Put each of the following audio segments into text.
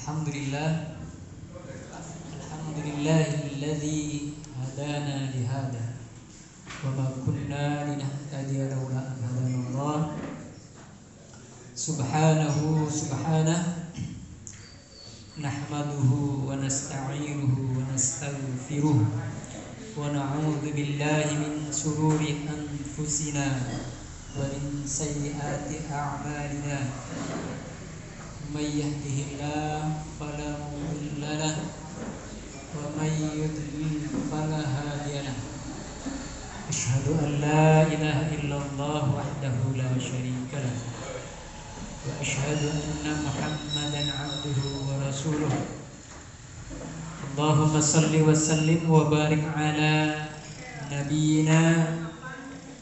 Alhamdulillah, alhamdulillahilladzi hadana lihada wa ma kunna linahtadiya laula an hadanallah. Subhanahu nahmaduhu wa nasta'inuhu wa nastaghfiruh wa na'udzu billahi min shururi anfusina wa min sayyiati a'malina. May yahdihillahu fala mudilla lahu wa may yudlil fala hadiya lahu. Asyhadu an la ilaha illallah wahdahu la syarika lahu wa asyhadu anna Muhammadan abduhu wa rasuluh. Allahumma salli wa sallim wa barik ala nabiyyina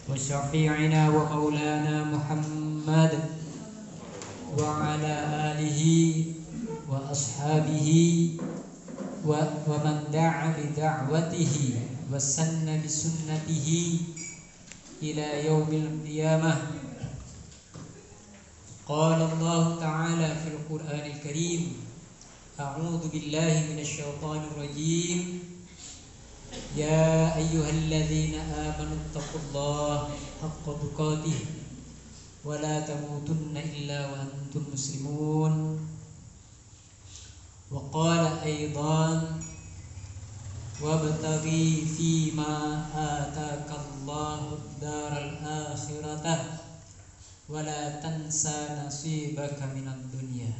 wa syafi'ina wa maulana Muhammad wa ala alihi wa ashabihi wa man da'a bi da'watihi wa sanna bi sunnatihi ila yaumil qiyamah. Qala Allah ta'ala fil Qur'anil Karim, a'udzu billahi minasy syaithanir rajim. Ya ayyuhalladzina amanu taqullaha haqqa tuqatih wa la tamutunna illa wa antum muslimun. Wa qala aidan wabtaghi fima ataakallahu daral akhirata wa la tansa nasibaka minad dunya.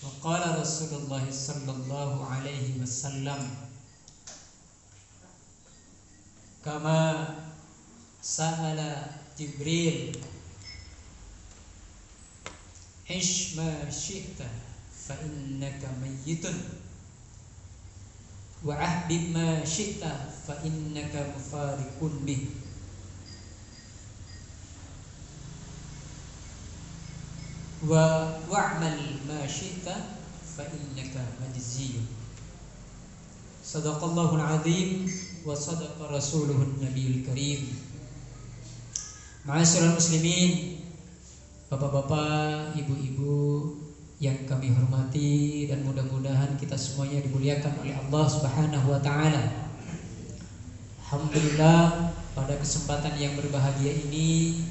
Wa qala Rasulullah sallallahu alaihi wasallam, kama sa'ala Jibril, ish ma syi'ta fa innaka mayyitun wa ahbib ma syi'ta fa innaka mufariqun bih. Wa wa'mal ma syi'ta fa innaka majziyun. Sadaqallahul azim wa sadaqa rasuluhun nabiyul karim. Ma'asyiral muslimin, bapak-bapak, ibu-ibu yang kami hormati, dan mudah-mudahan kita semuanya dimuliakan oleh Allah Subhanahu wa taala. Alhamdulillah, pada kesempatan yang berbahagia ini,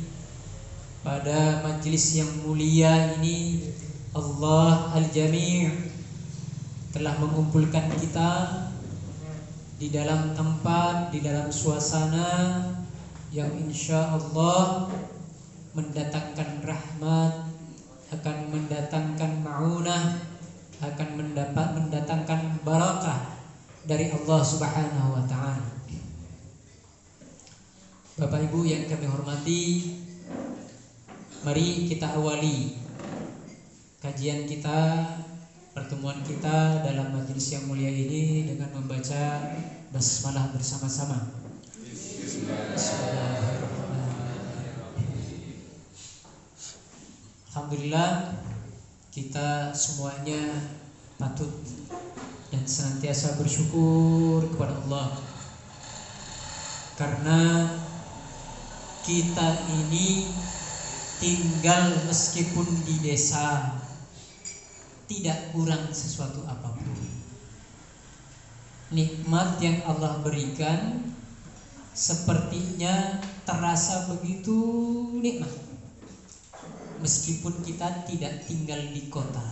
pada majelis yang mulia ini, Allah Al-Jami' telah mengumpulkan kita di dalam tempat, di dalam suasana yang insya Allah mendatangkan rahmat, akan mendatangkan ma'unah, akan mendatangkan barakah dari Allah Subhanahu wa ta'ala. Bapak Ibu yang kami hormati, mari kita awali kajian kita, pertemuan kita dalam majelis yang mulia ini dengan membaca basmalah bersama-sama. Alhamdulillah, kita semuanya patut dan senantiasa bersyukur kepada Allah, karena kita ini tinggal meskipun di desa tidak kurang sesuatu apapun. Nikmat yang Allah berikan sepertinya terasa begitu nikmat, meskipun kita tidak tinggal di kota.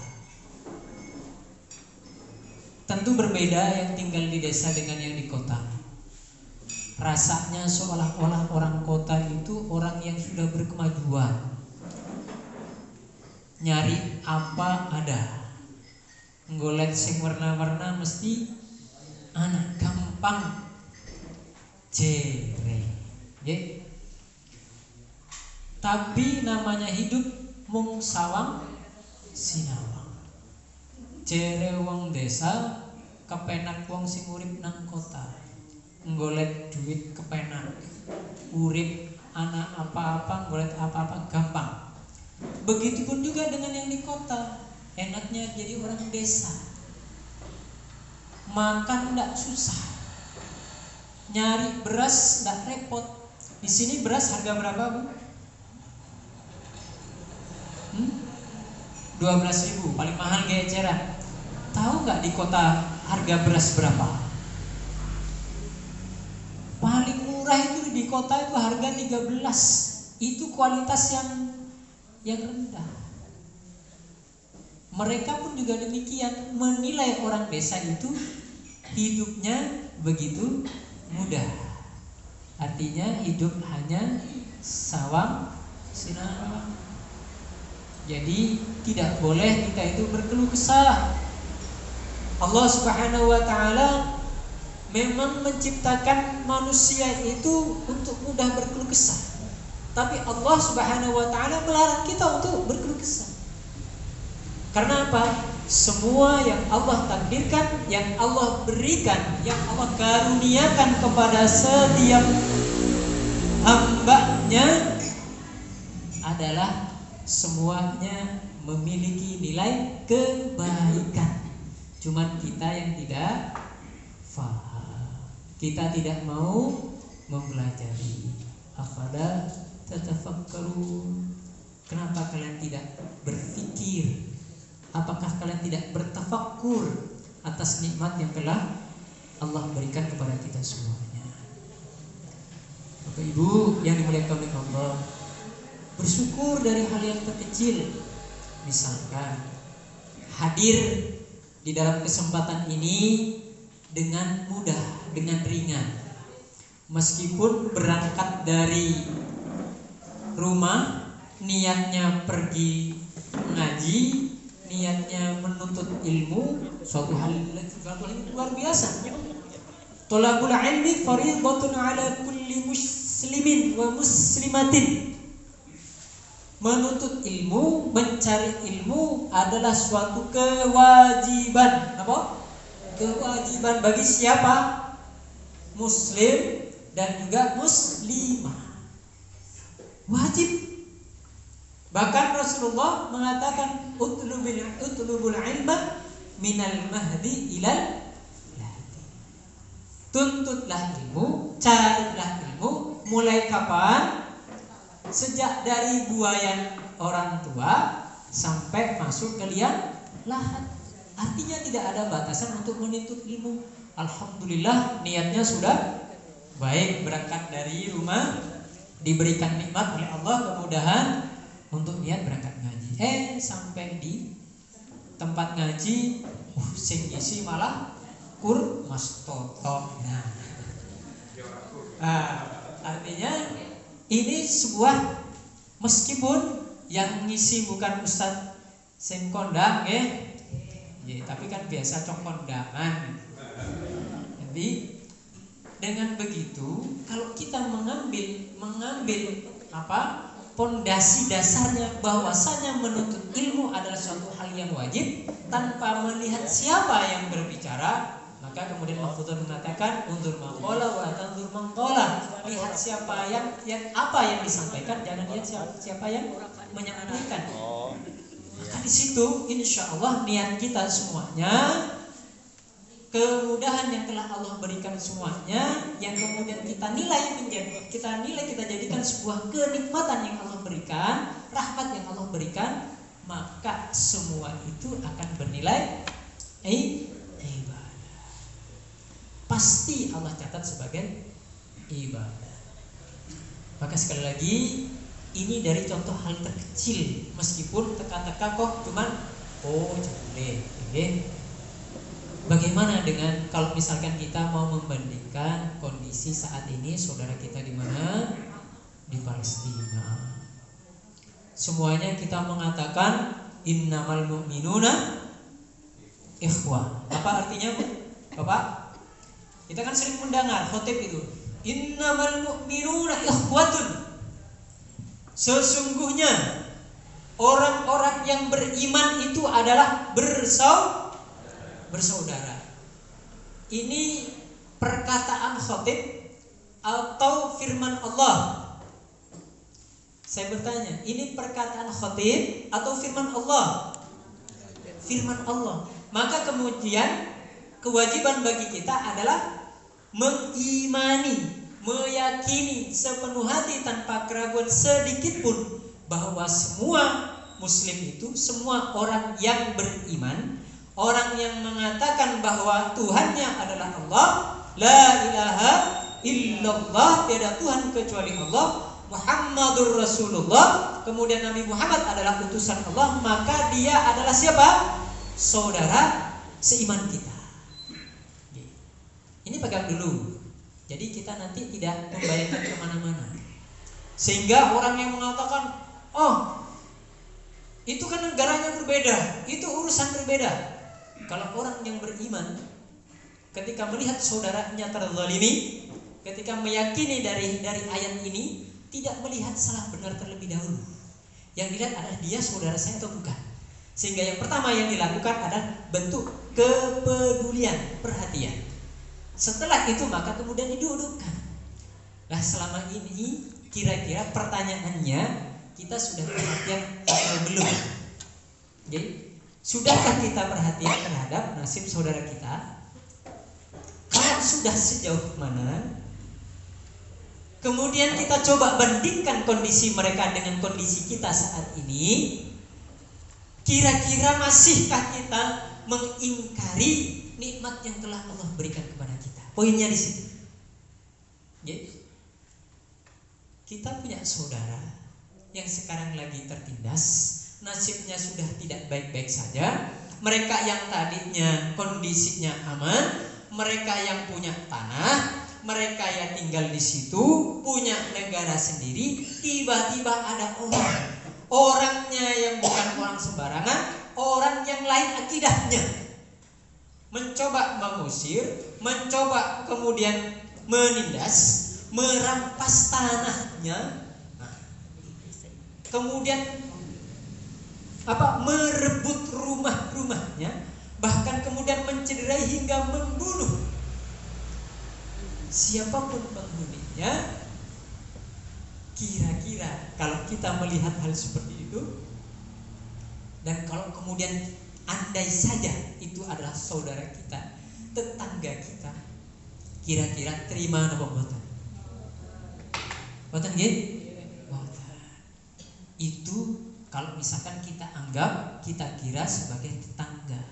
Tentu berbeda yang tinggal di desa dengan yang di kota. Rasanya seolah-olah orang kota itu orang yang sudah berkemajuan, nyari apa ada, nggolet sing warna-warna mesti anak gampang jere. Tapi namanya hidup mung sawang sinawang. Jere wong desa kepenak wong sing urip nang kota. Nggolet duit kepenak. Urip anak apa-apa, nggolet apa-apa gampang. Begitupun juga dengan yang di kota. Enaknya jadi orang desa. Makan ndak susah. Nyari beras ndak repot. Di sini beras harga berapa, Bu? 12.000, paling mahal kayak eceran. Tahu nggak di kota harga beras berapa? Paling murah itu di kota itu harga 13. Itu kualitas yang rendah. Mereka pun juga demikian, menilai orang desa itu hidupnya begitu mudah. Artinya hidup hanya sawang sinawang. Jadi tidak boleh kita itu berkeluh kesah. Allah Subhanahu wa taala memang menciptakan manusia itu untuk mudah berkeluh kesah. Tapi Allah Subhanahu wa taala melarang kita untuk berkeluh kesah. Karena apa? Semua yang Allah takdirkan, yang Allah berikan, yang Allah karuniakan kepada setiap hamba-Nya adalah semuanya memiliki nilai kebaikan. Cuman kita yang tidak faham, kita tidak mau mempelajari. Afala tatafakkarun? Kenapa kalian tidak berpikir? Apakah kalian tidak bertafakkur atas nikmat yang telah Allah berikan kepada kita semuanya? Bapak Ibu yang dimuliakan oleh Allah, bersyukur dari hal yang terkecil. Misalkan hadir di dalam kesempatan ini dengan mudah, dengan ringan. Meskipun berangkat dari rumah, niatnya pergi ngaji, niatnya menuntut ilmu, suatu hal yang luar biasa. Thalabul ilmi fardhatun ala kulli muslimin wa muslimatin. Menuntut ilmu, mencari ilmu adalah suatu kewajiban. Apa? Kewajiban bagi siapa? Muslim dan juga muslimah. Wajib. Bahkan Rasulullah mengatakan utlubul ilma minal mahdi ilal lahdi. Tuntutlah ilmu, carilah ilmu. Mulai kapan? Sejak dari buayan orang tua sampai masuk ke liang lahat. Artinya tidak ada batasan untuk menuntut ilmu. Alhamdulillah niatnya sudah baik, berangkat dari rumah, diberikan nikmat oleh Allah, kemudahan untuk niat berangkat ngaji. Sampai di tempat ngaji, sing isi malah kur mas toto. Artinya ini sebuah, meskipun yang ngisi bukan ustaz sing kondang tapi kan biasa cok kondangan. Jadi dengan begitu, kalau kita mengambil apa? Pondasi dasarnya bahwasanya menuntut ilmu adalah suatu hal yang wajib tanpa melihat siapa yang berbicara, maka kemudian Mahfudun mengatakan undur mangkola wa tandur mangkola. Lihat siapa yang apa yang disampaikan, jangan lihat siapa yang menyampaikan. Maka di situ insya Allah niat kita semuanya, kemudahan yang telah Allah berikan semuanya, yang kemudian kita jadikan sebuah kenikmatan yang Allah berikan, rahmat yang Allah berikan, maka semua itu akan bernilai ibadah. Pasti Allah catat sebagai ibadah. Maka sekali lagi, ini dari contoh hal terkecil, meskipun teka-teka kok cuman boleh. Bagaimana dengan kalau misalkan kita mau membandingkan kondisi saat ini saudara kita di mana? Di Palestina. Semuanya kita mengatakan innamal mu'minuna ikhwah. Apa artinya, Bapak? Kita kan sering mendengar khotib itu, innamal mu'minuna ikhwatun. Sesungguhnya orang-orang yang beriman itu adalah bersaudara. Ini perkataan khotib atau firman Allah? Saya bertanya, ini perkataan khotib atau firman Allah? Firman Allah. Maka kemudian kewajiban bagi kita adalah mengimani, meyakini sepenuh hati tanpa keraguan sedikit pun bahwa semua Muslim itu semua orang yang beriman, orang yang mengatakan bahwa Tuhannya adalah Allah, la ilaha illallah, tiada Tuhan kecuali Allah, Muhammadur Rasulullah, kemudian Nabi Muhammad adalah utusan Allah, maka dia adalah siapa? Saudara seiman kita. Ini pegang dulu. Jadi kita nanti tidak membayangkan kemana-mana. Sehingga orang yang mengatakan, oh itu kan negaranya berbeda, itu urusan berbeda. Kalau orang yang beriman ketika melihat saudaranya terzalimi, ketika meyakini dari ayat ini, tidak melihat salah benar terlebih dahulu. Yang dilihat adalah dia saudara saya atau bukan. Sehingga yang pertama yang dilakukan adalah bentuk kepedulian, perhatian. Setelah itu maka kemudian didudukkan. Nah, selama ini kira-kira pertanyaannya, kita sudah perhatian atau belum? Jadi, sudahkah kita perhatian terhadap nasib saudara kita? Kalau sudah sejauh mana? Kemudian kita coba bandingkan kondisi mereka dengan kondisi kita saat ini. Kira-kira masihkah kita mengingkari nikmat yang telah Allah berikan kepada kita? Poinnya di situ. Kita punya saudara yang sekarang lagi tertindas, nasibnya sudah tidak baik-baik saja. Mereka yang tadinya kondisinya aman, mereka yang punya tanah, mereka yang tinggal di situ, punya negara sendiri, tiba-tiba ada orangnya yang bukan orang sembarangan, orang yang lain akidahnya, mencoba mengusir, mencoba kemudian menindas, merampas tanahnya, kemudian merebut rumah-rumahnya, bahkan kemudian mencederai hingga membunuh siapapun penghuninya. Kira-kira kalau kita melihat hal seperti itu, dan kalau kemudian andai saja itu adalah saudara kita, tetangga kita, kira-kira terima apa boten? Boten nggih? Boten. Itu kalau misalkan kita anggap, kita kira sebagai tetangga.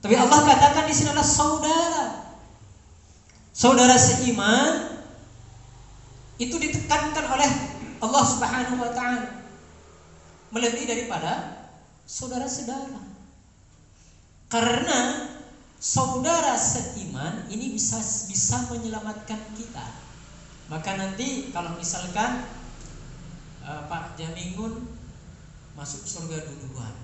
Tapi Allah katakan di sini adalah saudara. Saudara seiman itu ditekankan oleh Allah Subhanahu wa taala melebihi daripada saudara-saudara. Karena saudara seiman ini bisa menyelamatkan kita. Maka nanti kalau misalkan Pak Jamingun masuk surga duluan,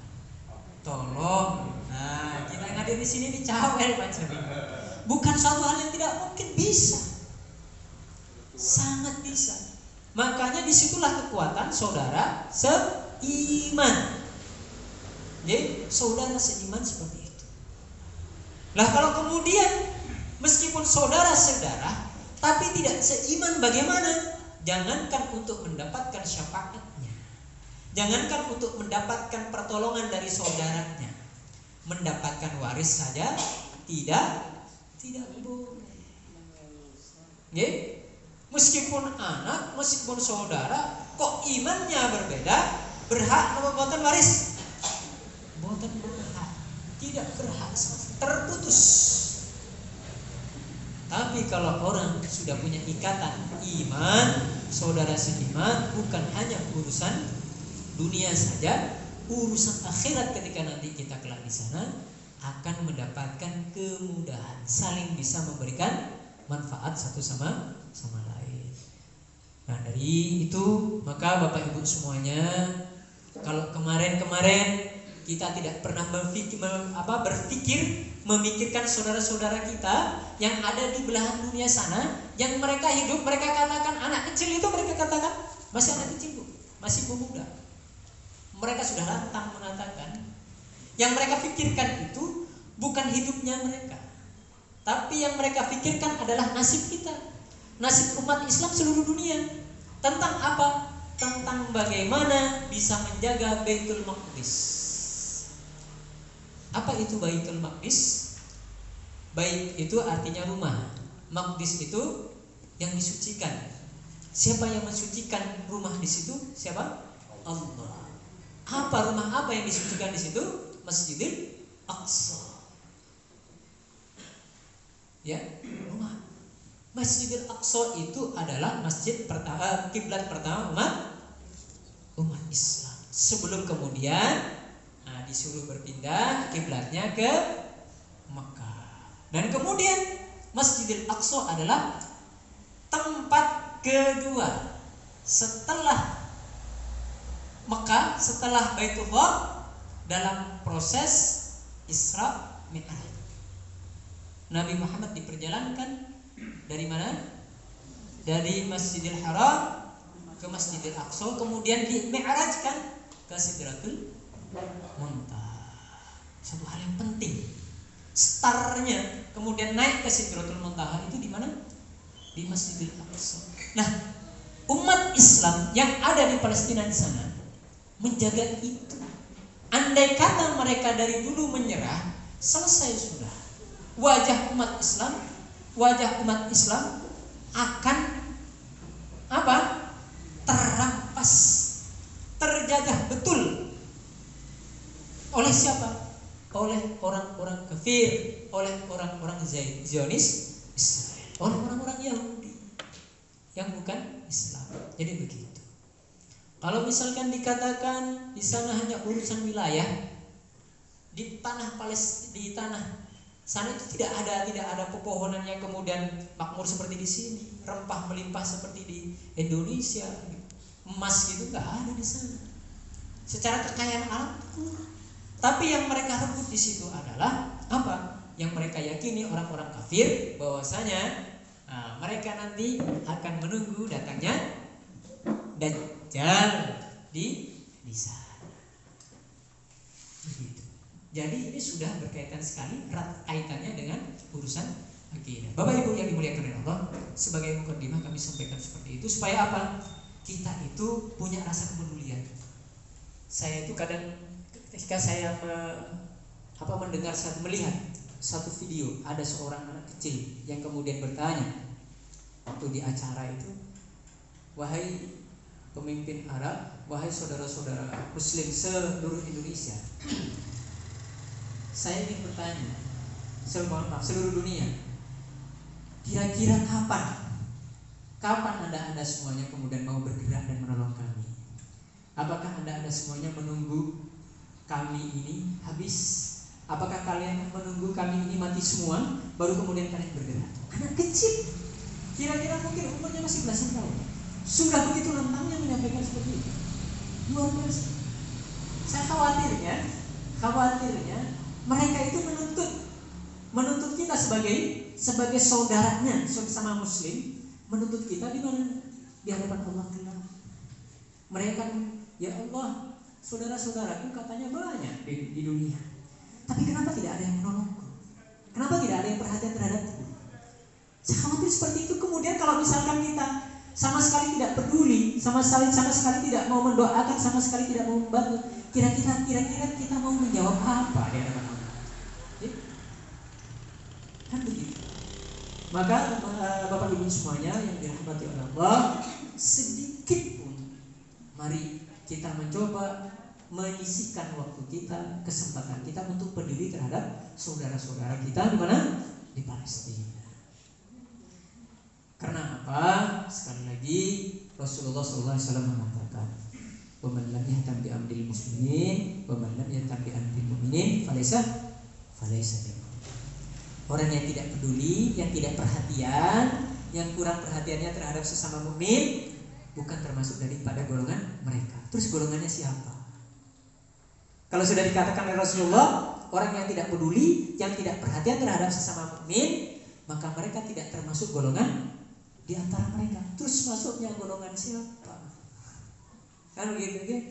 tolong, nah kita yang ada di sini dicawel Pak Jamingun. Bukan suatu hal yang tidak mungkin, bisa, sangat bisa. Makanya disitulah kekuatan saudara seiman. Jadi saudara seiman seperti itu. Lah kalau kemudian meskipun saudara-saudara tapi tidak seiman, bagaimana? Jangankan untuk mendapatkan syafaatnya, jangankan untuk mendapatkan pertolongan dari saudaranya, mendapatkan waris saja tidak boleh. Nggih? Meskipun anak, meskipun saudara, kok imannya berbeda, berhak apa boten waris? Boten berhak, tidak berhak, terputus. Tapi kalau orang sudah punya ikatan iman, saudara seiman, bukan hanya urusan dunia saja, urusan akhirat ketika nanti kita kelak di sana akan mendapatkan kemudahan, saling bisa memberikan manfaat satu sama lain. Nah, dari itu maka Bapak Ibu semuanya, kalau kemarin kita tidak pernah berpikir memikirkan saudara-saudara kita yang ada di belahan dunia sana, yang mereka hidup, mereka katakan anak kecil itu, mereka katakan masih anak kecil, masih pemuda. Mereka sudah lantang mengatakan, yang mereka pikirkan itu bukan hidupnya mereka, tapi yang mereka pikirkan adalah nasib kita, nasib umat Islam seluruh dunia. Tentang apa? Tentang bagaimana bisa menjaga Baitul Maqdis. Apa itu Baitul Maqdis? Bait itu artinya rumah, Maqdis itu yang disucikan. Siapa yang mensucikan rumah di situ? Siapa? Allah. Apa rumah apa yang disucikan di situ? Masjidil Aqsa. Ya, rumah. Masjidil Aqsa itu adalah masjid pertama, kiblat pertama umat Islam. Sebelum kemudian disuruh berpindah kiblatnya ke Mekah. Dan kemudian Masjidil Aqsa adalah tempat kedua setelah Mekah, setelah Baitullah dalam proses Isra Mi'raj. Nabi Muhammad diperjalankan dari mana? Dari Masjidil Haram ke Masjidil Aqsa, kemudian di-mi'rajkan ke Sidratul Muntaha. Satu hal yang penting. Startnya kemudian naik ke Sidratul Muntaha itu di mana? Di Masjidil Aqsa. Nah, umat Islam yang ada di Palestina di sana menjaga itu. Andai kata mereka dari dulu menyerah, selesai sudah. Wajah umat Islam akan apa? Terampas, terjajah betul. Oleh siapa? Oleh orang-orang kafir, oleh orang-orang Zionis Israel, oleh orang-orang Yahudi yang bukan Islam. Jadi begitu. Kalau misalkan dikatakan di sana hanya urusan wilayah, di tanah sana itu tidak ada pepohonan yang kemudian makmur seperti di sini, rempah melimpah seperti di Indonesia, emas gitu nggak ada di sana. Secara kekayaan alam kurang. Tapi yang mereka rebut di situ adalah apa? Yang mereka yakini orang-orang kafir bahwasanya mereka nanti akan menunggu datangnya Dajjal di sana. Begitu. Jadi ini sudah berkaitan sekali, erat kaitannya dengan urusan akidah. Bapak Ibu yang dimuliakan oleh Allah, sebagai mukadimah kami sampaikan seperti itu supaya apa? Kita itu punya rasa kepedulian. Saya itu kadang ketika saya melihat satu video, ada seorang anak kecil yang kemudian bertanya waktu di acara itu, wahai pemimpin Arab, wahai saudara-saudara Muslim seluruh Indonesia, saya ingin bertanya, seluruh dunia, kira-kira kapan anda semuanya kemudian mau bergerak dan menolong kami? Apakah anda semuanya menunggu kami ini habis? Apakah kalian menunggu kami ini mati semua baru kemudian kalian bergerak? Anak kecil, kira-kira mungkin umurnya masih belasan tahun, sudah begitu lantangnya menyampaikan seperti itu. Luar biasa. Saya khawatirnya mereka itu menuntut kita sebagai saudaranya, sesama Muslim, menuntut kita di mana? Di hadapan Allah Taala. Mereka kan, ya Allah, saudara-saudaraku katanya banyak di dunia, tapi kenapa tidak ada yang menolongku? Kenapa tidak ada yang perhatian terhadapku? Saya khawatir seperti itu. Kemudian kalau misalkan kita sama sekali tidak peduli, sama sekali tidak mau mendoakan, sama sekali tidak mau membantu, kira-kira kita mau menjawab apa di hadapan Allah? Kan begitu. Maka Bapak Ibu semuanya yang dirahmati oleh Allah, sedikit pun mari kita mencoba menyisihkan waktu kita, kesempatan kita untuk peduli terhadap saudara-saudara kita di mana? Di Palestina. Karena apa? Sekali lagi Rasulullah SAW mengatakan, "Wa man lam yahtam bi amril muslimin, wa man lam yahtam bi amril mu'minin, falaysa minhum." Orang yang tidak peduli, yang tidak perhatian, yang kurang perhatiannya terhadap sesama mukmin, bukan termasuk daripada golongan mereka. Terus golongannya siapa? Kalau sudah dikatakan oleh Rasulullah, orang yang tidak peduli, yang tidak perhatian terhadap sesama mukmin, maka mereka tidak termasuk golongan di antara mereka. Terus masuknya golongan siapa? Kan begitu kan?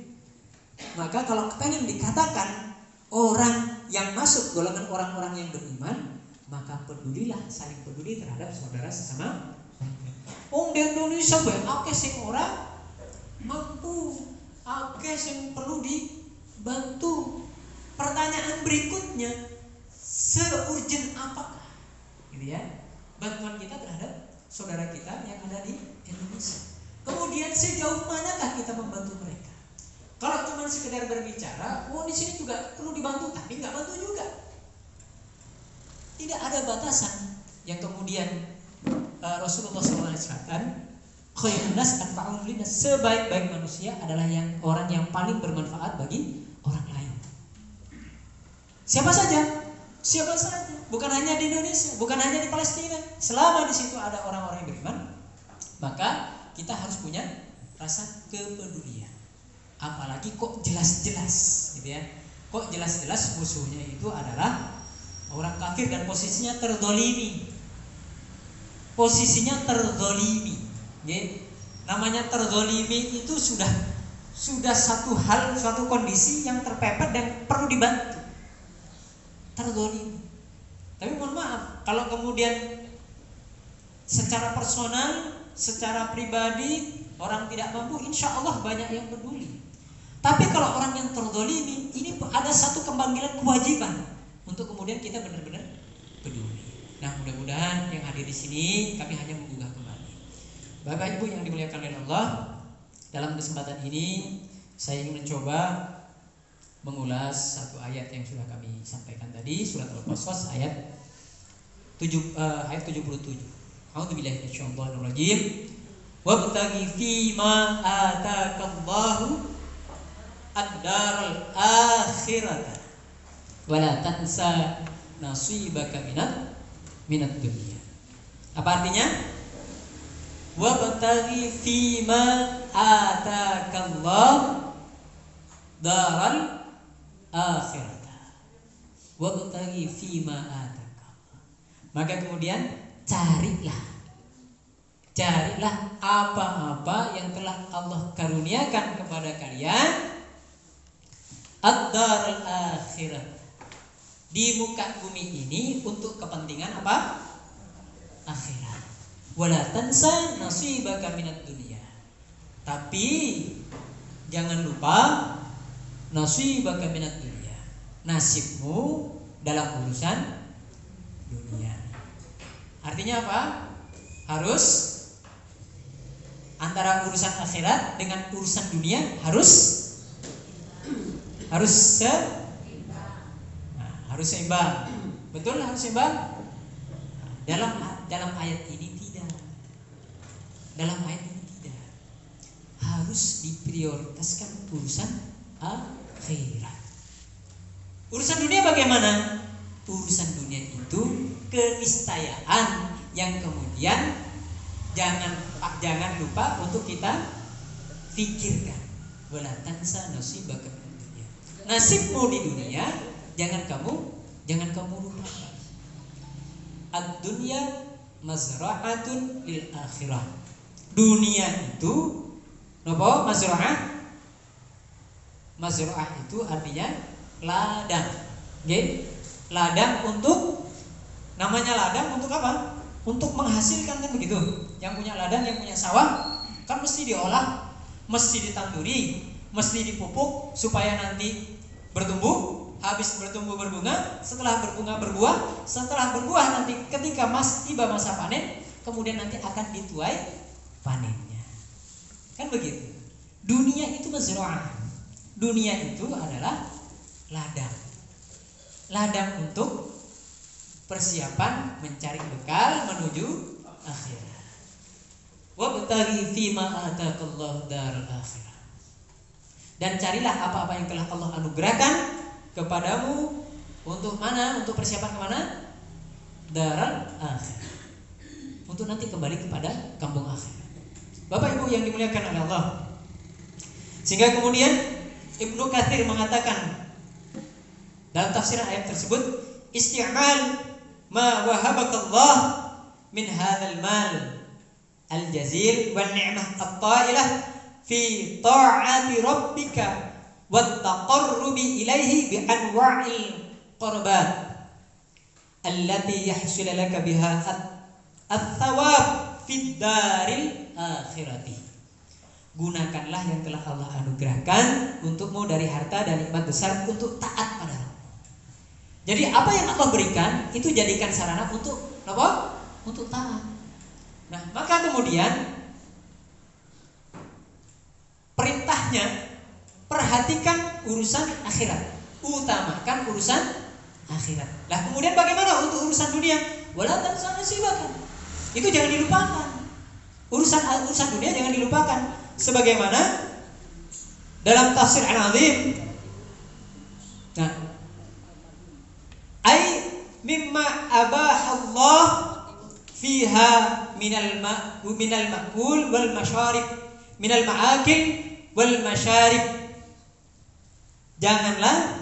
Maka kalau pengen dikatakan orang yang masuk golongan orang-orang yang beriman, maka pedulilah, saling peduli terhadap saudara sesama. Di Indonesia banyak akeh sing ora mampu, akeh sing perlu dibantu. Pertanyaan berikutnya, seurgent apakah gitu ya bantuan kita terhadap saudara kita yang ada di Indonesia? Kemudian sejauh manakah kita membantu mereka? Kalau cuma sekedar berbicara, di sini juga perlu dibantu, tapi nggak bantu juga. Tidak ada batasan. Yang kemudian Rasulullah SAW katakan, khairun nas anfa'uhum linnas, sebaik-baik manusia adalah orang yang paling bermanfaat bagi orang lain. Siapa saja, bukan hanya di Indonesia, bukan hanya di Palestina. Selama di situ ada orang-orang yang beriman, maka kita harus punya rasa kepedulian. Apalagi kok jelas-jelas, gitu ya. Kok jelas-jelas musuhnya itu adalah orang kafir dan posisinya terdolimi. Namanya terdolimi itu sudah suatu kondisi yang terpepet dan perlu dibantu. Terdolimi. Tapi mohon maaf, kalau kemudian secara personal, secara pribadi orang tidak mampu, insya Allah banyak yang peduli. Tapi kalau orang yang terdolimi, ini ada satu pemanggilan kewajiban untuk kemudian kita benar-benar peduli. Nah, mudah-mudahan yang hadir di sini kami hanya menggugah kembali. Bapak Ibu yang dimuliakan oleh Allah, dalam kesempatan ini saya ingin mencoba mengulas satu ayat yang sudah kami sampaikan tadi, surat Al-Qasas ayat 77. A'udzubillahi minasyaitonir rajim. Wabtaghi fima atakallahu ad-daral akhirata wala tansa nasibaka minad dunya. Apa artinya? Wabtaghi fima atakallahu daral akhirata wabtaghi fima atakallahu. Maka kemudian carilah apa-apa yang telah Allah karuniakan kepada kalian, ad-darul akhirah, di muka bumi ini untuk kepentingan apa? Akhirat. Wala tansa nasibaka minad dunya. Tapi jangan lupa nasibaka minad dunya, nasibmu dalam urusan dunia. Artinya apa? Harus antara urusan akhirat dengan urusan dunia harus seimbang. Betul, harus seimbang. Dalam ayat ini tidak. Harus diprioritaskan urusan akhirat. Urusan dunia bagaimana? Urusan dunia itu keniscayaan yang kemudian jangan lupa untuk kita pikirkan. Wala tansa nasibaka minad dunya. Nasibmu di dunia jangan kamu lupakan. Ad-dunya mazra'atun lil akhirah. Dunia itu apa? Mazra'ah itu artinya ladang. Okay? Ladang untuk, namanya ladang untuk apa? Untuk menghasilkan, kan begitu. Yang punya ladang, yang punya sawah kan mesti diolah, mesti ditanduri, mesti dipupuk supaya nanti bertumbuh. Habis bertumbuh berbunga, setelah berbunga berbuah, setelah berbuah nanti ketika tiba masa panen, kemudian nanti akan dituai panennya. Kan begitu. Dunia itu mazra'ah. Dunia itu adalah ladang. Ladang untuk persiapan mencari bekal menuju akhirat. Wabtaghi fima atakallahu daral akhirah. Dan carilah apa-apa yang telah Allah anugerahkan kepadamu untuk mana? Untuk persiapan kemana? Daral akhirah. Untuk nanti kembali kepada kampung akhirat. Bapak Ibu yang dimuliakan oleh Allah. Sehingga kemudian Ibnu Katsir mengatakan dalam tafsir ayat tersebut, isti'mal ma wahabakallah min hadzal mal al-jazil wan ni'mah at-ta'ilah fi ta'ati rabbika wat taqarrubi ilaihi bi anwa'il qurbat allati yahsul laka biha at-thawab fid daril akhirati. Gunakanlah yang telah Allah anugerahkan untukmu dari harta dan nikmat besar untuk taat pada Allah. Jadi apa yang Allah berikan itu jadikan sarana untuk apa? Untuk taat. Nah, maka kemudian perintahnya perhatikan urusan akhirat. Utamakan urusan akhirat. Lah kemudian bagaimana untuk urusan dunia? Wala tansa nasibakan. Itu jangan dilupakan. Urusan dunia jangan dilupakan. Sebagaimana dalam tafsir Al-Azim. Nah, ai mimma abahallah fiha minal ma'kul wal masyarib, minal ma'akil wal masyarib. Janganlah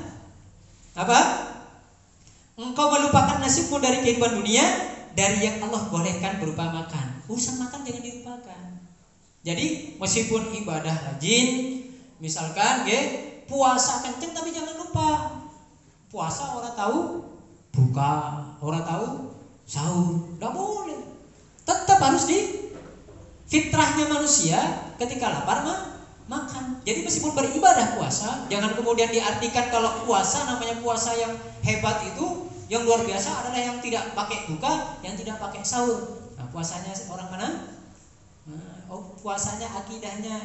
engkau melupakan nasibmu dari kehidupan dunia, dari yang Allah bolehkan berupa makan. Urusan makan jangan dilupakan. Jadi meskipun ibadah rajin, misalkan puasa kenceng, tapi jangan lupa puasa orang tahu buka, orang tahu sahur, nggak boleh. Tetap harus di fitrahnya manusia ketika lapar makan. Jadi meskipun beribadah puasa, jangan kemudian diartikan kalau puasa namanya puasa yang hebat itu, yang luar biasa adalah yang tidak pakai buka, yang tidak pakai sahur. Nah, puasanya orang mana? Puasanya akidahnya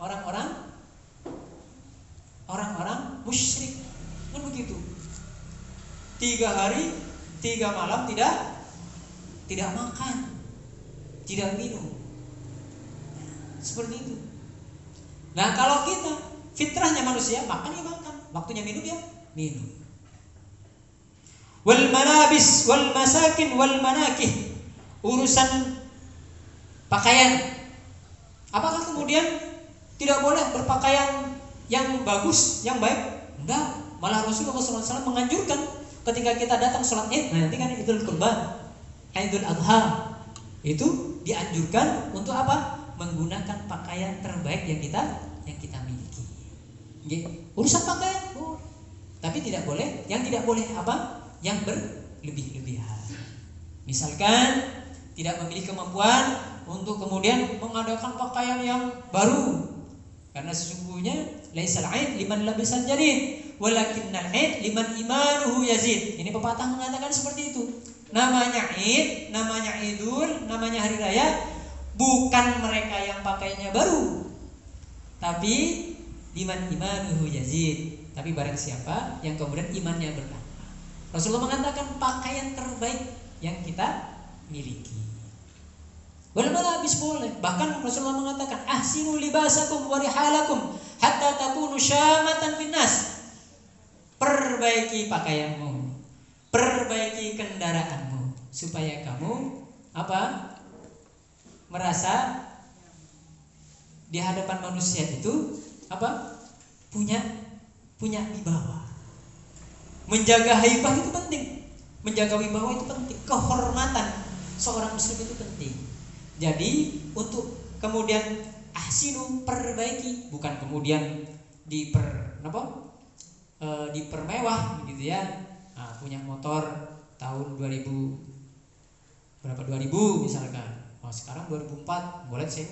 orang-orang musyrik. Kan begitu. 3 hari 3 malam tidak makan, tidak minum. Seperti itu. Nah, kalau kita fitrahnya manusia, makan ya makan, waktunya minum ya minum. Wal malabis wal masakin wal manakih, urusan pakaian. Apakah kemudian tidak boleh berpakaian yang bagus, yang baik? Enggak. Malah Rasulullah SAW menganjurkan ketika kita datang sholat Id, nanti kan Idul Kurban, Idul Adha, itu dianjurkan untuk apa? Menggunakan pakaian terbaik yang kita miliki. Urusan pakaian boleh, tapi tidak boleh, yang tidak boleh apa? Yang berlebih-lebihan. Misalkan tidak memiliki kemampuan untuk kemudian mengadakan pakaian yang baru, karena sesungguhnya laisal 'aid liman labisal jadid walakinnal 'aid liman imanuhu yazid. Ini pepatah mengatakan seperti itu. Namanya Id, namanya Idul, namanya hari raya bukan mereka yang pakainya baru, tapi liman imanuhu yazid, tapi barang siapa yang kemudian imannya bertambah. Rasulullah mengatakan pakaian terbaik yang kita miliki. Wal malabis boleh. Bahkan Rasulullah mengatakan ahsinu libasakum wa rihalakum hatta takunu syamatan finnas. Perbaiki pakaianmu, perbaiki kendaraanmu, supaya kamu merasa di hadapan manusia itu punya wibawa. Menjaga haibah itu penting. Menjaga wibawa itu penting. Kehormatan seorang muslim itu penting. Jadi untuk kemudian ahsinu, perbaiki, bukan kemudian dipermewah gitu ya. Nah, punya motor tahun 2000 misalkan. Oh, sekarang 2004 boleh sih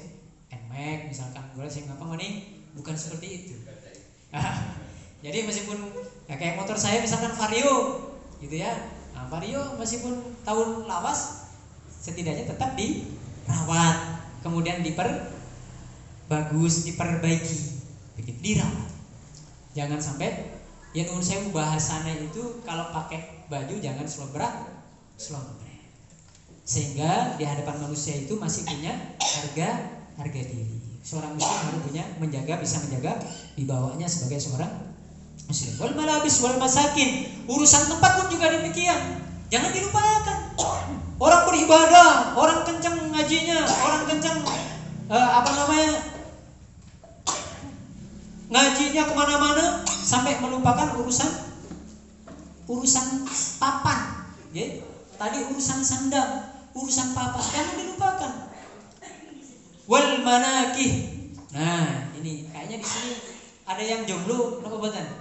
NMAX misalkan, boleh sih bukan seperti itu. Jadi meskipun kayak motor saya misalkan Vario gitu ya. Nah, Vario meskipun tahun lawas, setidaknya tetap dirawat, kemudian diperbagus, diperbaiki, begitu, dirawat. Jangan sampai ya menurut saya bahasannya itu kalau pakai baju jangan slombrak, sehingga di hadapan manusia itu masih punya harga diri. Seorang muslim harus bisa menjaga wibawanya sebagai seorang muslim. Wal malabis wal masakin, urusan tempat pun juga demikian. Jangan dilupakan. Orang beribadah, orang kencang ngajinya, orang kencang ngajinya kemana-mana, sampai melupakan urusan papan. Ya, tadi urusan sandal, urusan papan, jangan dilupakan. Wal manakih. Nah, ini kayaknya di sini ada yang jomblo, apa buatan?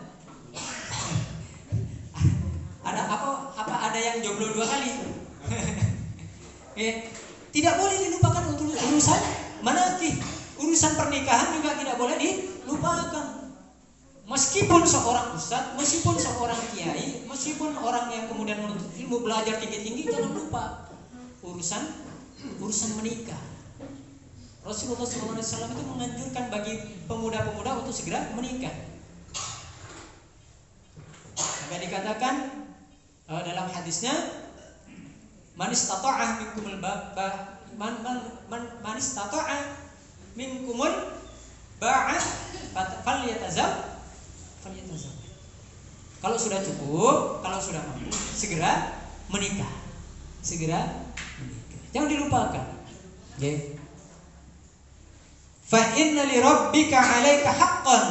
Ada yang jomblo 2 kali? Tidak boleh dilupakan untuk urusan manakih. Urusan pernikahan juga tidak boleh dilupakan. Meskipun seorang ustadz, meskipun seorang kiai, meskipun orang yang kemudian menuntut ilmu, belajar tinggi-tinggi, jangan lupa urusan menikah. Rasulullah SAW itu menganjurkan bagi pemuda-pemuda untuk segera menikah. Sampai dikatakan dalam hadisnya, man istata'a minkumul man istata'a minkumul ba'a falyatazawwaj. Kalau sudah cukup, kalau sudah mampu, segera menikah. Segera menikah. Jangan dilupakan. Okay. Fa inna li rabbika 'alaika haqqan.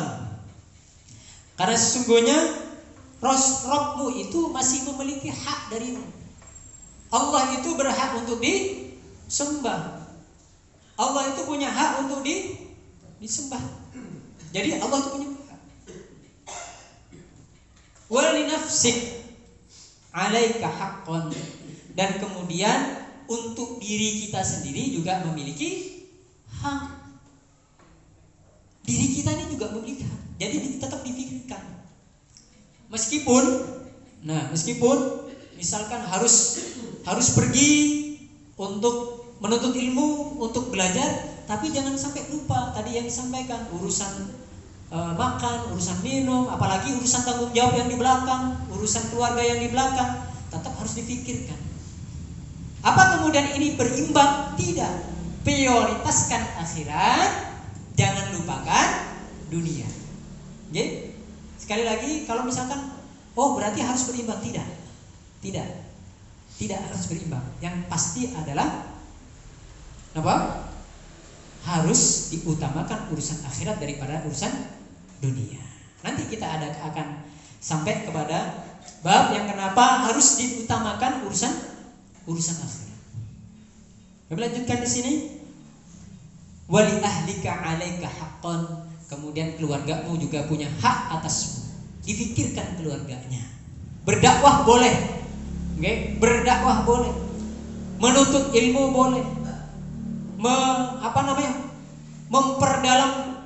Karena sesungguhnya Rabbmu itu masih memiliki hak darimu. Allah itu berhak untuk disembah. Allah itu punya hak untuk disembah. Jadi Allah itu punya hak. Wa li nafsik 'alaika haqqan. Dan kemudian untuk diri kita sendiri juga memiliki hak. Diri kita ini juga memiliki hak. Jadi tetap dipikirkan. Meskipun misalkan harus pergi untuk menuntut ilmu, untuk belajar, tapi jangan sampai lupa tadi yang disampaikan, urusan makan, urusan minum, apalagi urusan tanggung jawab yang di belakang, urusan keluarga yang di belakang, tetap harus dipikirkan. Apa kemudian ini berimbang? Tidak. Prioritaskan akhirat, jangan lupakan dunia. Jadi sekali lagi, kalau misalkan berarti harus berimbang, tidak harus berimbang. Yang pasti adalah apa? Harus diutamakan urusan akhirat daripada urusan dunia. Nanti kita akan sampai kepada bab yang kenapa harus diutamakan urusan akhirat. Kita lanjutkan di sini. Wali ahlika 'alaika haqqan. Kemudian keluargamu juga punya hak atasmu. Difikirkan keluarganya. Berdakwah boleh. Okay? Berdakwah boleh. Menuntut ilmu boleh. Memperdalam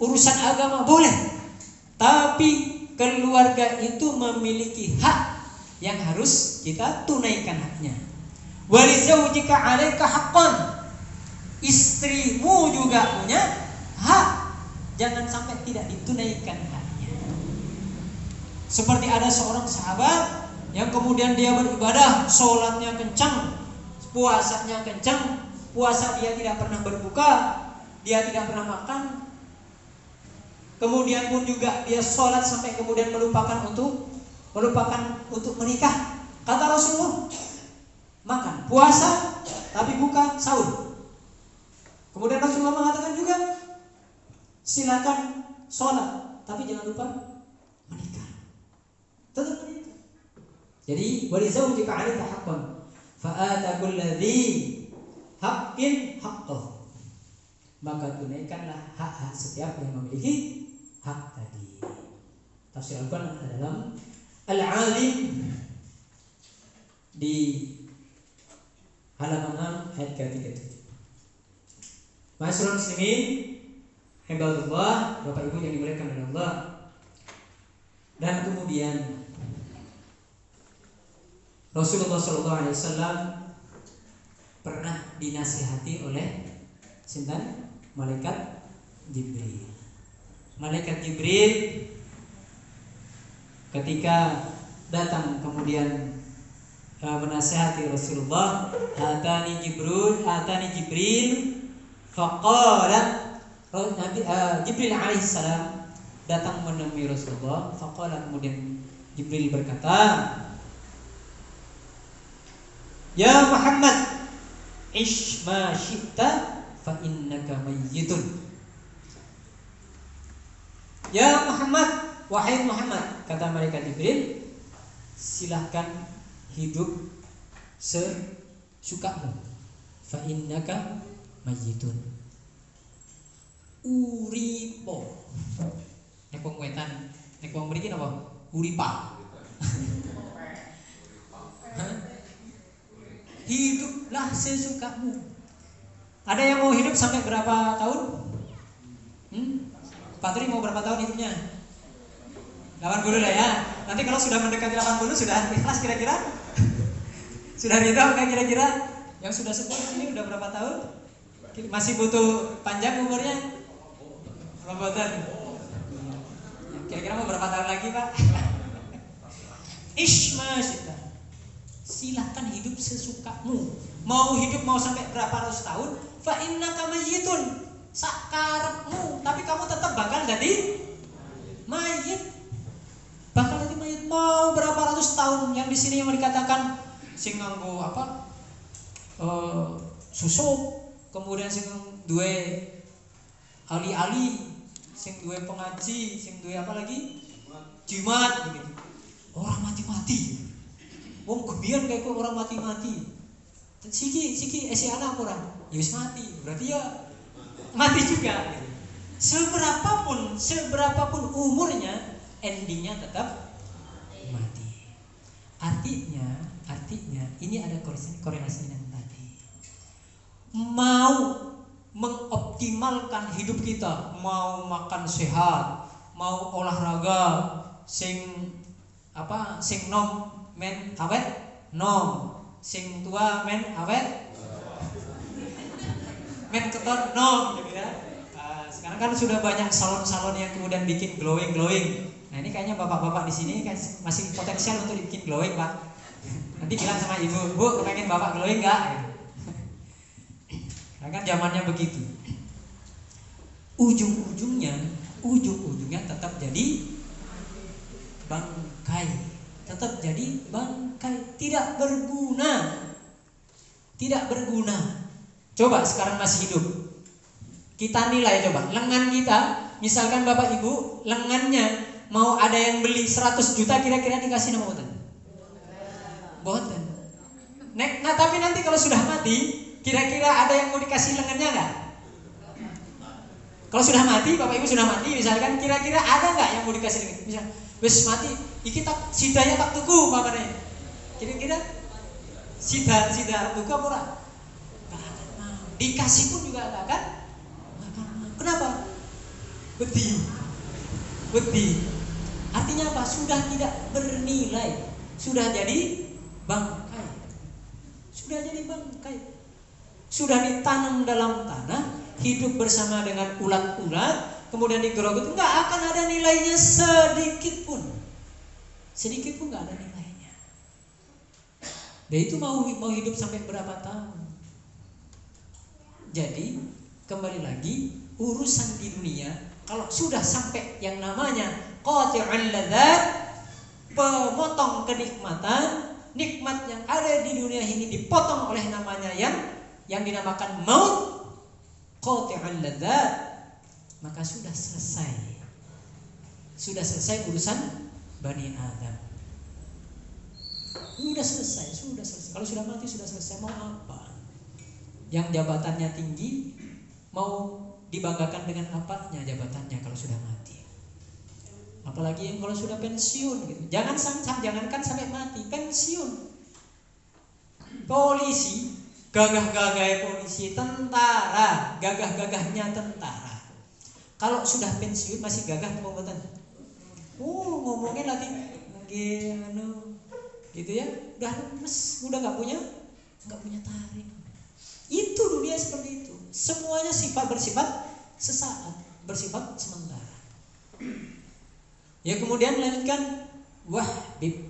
urusan agama boleh. Tapi keluarga itu memiliki hak yang harus kita tunaikan haknya. Wali zaujika 'alaika haqqan. Istrimu juga punya hak. Jangan sampai tidak ditunaikan haknya. Seperti ada seorang sahabat yang kemudian dia beribadah, sholatnya kencang, puasanya kencang, puasa dia tidak pernah berbuka, dia tidak pernah makan. Kemudian pun juga dia sholat sampai kemudian melupakan untuk menikah. Kata Rasulullah, makan, puasa, tapi buka, sahur. Kemudian Rasulullah mengatakan juga, silakan sholat, tapi jangan lupa menikah. Tetap menikah. Jadi walizawjika 'alaika haqqan fa'ata kulladzi haqqin haqqahu. Maka tunaikanlah hak-hak setiap yang memiliki hak tadi. Tafsir Al-Quran dalam Al-Alim di halaman 6 ayat ke-37. Masyaallah muslimin, ibadallah, Bapak Ibu yang dimuliakan oleh Allah. Dan kemudian Rasulullah SAW pernah dinasihati oleh sinten? Malaikat Jibril. Malaikat Jibril ketika datang kemudian menasihati Rasulullah, atani Jibril faqala, Jibril alaihissalam datang menemui Rasulullah. Faqala, kemudian Jibril berkata, ya Muhammad, ish ma syi'ta fa innaka mayyitun. Ya Muhammad, wahai Muhammad, kata malaikat Jibril, silahkan hidup sesukamu. Fa innaka mayyitun. Uripo. Nek wong wetan, nek wong mriki napa? Uripa. Hiduplah sesukamu. Ada yang mau hidup sampai berapa tahun? Pak Tri mau berapa tahun hidupnya? 80 lah ya. Nanti kalau sudah mendekati 80 sudah ikhlas kira-kira? Sudah ridho kan kira-kira? Yang sudah sepuh ini udah berapa tahun? Masih butuh panjang umurnya? Robotan. Kira-kira mau berapa tahun lagi, Pak? Ismasyita. Silahkan hidup sesukamu. Mau hidup mau sampai berapa ratus tahun, fa innaka mayyitun. Sakarepmu, tapi kamu tetap bakal jadi mayit. Bakal jadi mayit mau berapa ratus tahun. Yang di sini yang dikatakan sing nganggo apa? Susuk, kemudian sing duwe ali-ali, sing duwe pengaji, sing duwe apa lagi? Jimat begitu. Orang mati-mati. Wong gebian kayak orang mati-mati. Siki si anak orang, ya wis mati. Berarti ya mati juga. Seberapapun umurnya, endingnya tetap mati. Artinya ini ada korelasi dengan tadi. Mau mengoptimalkan hidup kita, mau makan sehat, mau olahraga, sing nom men awet nom, sing tua men awet men keton nom gitu ya. Sekarang kan sudah banyak salon-salon yang kemudian bikin glowing. Nah ini kayaknya bapak-bapak di sini kan masih potensial untuk bikin glowing, Pak. Nanti bilang sama ibu, Bu, kepengen bapak glowing nggak? Nah kan zamannya begitu. Ujung-ujungnya tetap jadi bangkai, tidak berguna. Coba sekarang masih hidup, kita nilai coba lengan kita, misalkan bapak ibu lengannya mau ada yang beli 100 juta, kira-kira dikasih nama boten. Nah tapi nanti kalau sudah mati, kira-kira ada yang mau dikasih lengannya nggak? Kalau sudah mati, bapak ibu sudah mati, misalkan kira-kira ada nggak yang mau dikasih lengan? Misal, wes mati, iki tak sidanya tak tuku makanya. Kira-kira sida tuku apa ora? Nggak akan mau. Dikasih pun juga nggak akan. Kenapa? Wedi. Artinya apa? Sudah tidak bernilai, sudah jadi bangkai. Sudah ditanam dalam tanah, hidup bersama dengan ulat-ulat, kemudian digerogot, nggak akan ada nilainya sedikit pun nggak ada nilainya. Dan itu mau hidup sampai berapa tahun? Jadi kembali lagi, urusan di dunia kalau sudah sampai yang namanya qati'ul ladzat, pemotong kenikmatan, nikmat yang ada di dunia ini dipotong oleh namanya yang dinamakan maut, qati'ul ladzat, maka sudah selesai urusan Bani Adam. Sudah selesai. Kalau sudah mati sudah selesai. Mau apa? Yang jabatannya tinggi mau dibanggakan dengan apanya jabatannya kalau sudah mati? Apalagi yang kalau sudah pensiun gitu. Jangankan sampai mati, pensiun. Polisi, gagah-gagah polisi, tentara, gagah-gagahnya tentara. Kalau sudah pensiun masih gagah pengobatan. Ngomongin lagi gitu ya, udah lemes, udah nggak punya taring. Itu dunia seperti itu. Semuanya bersifat sesaat, bersifat sementara. Ya kemudian lanjutkan wahbib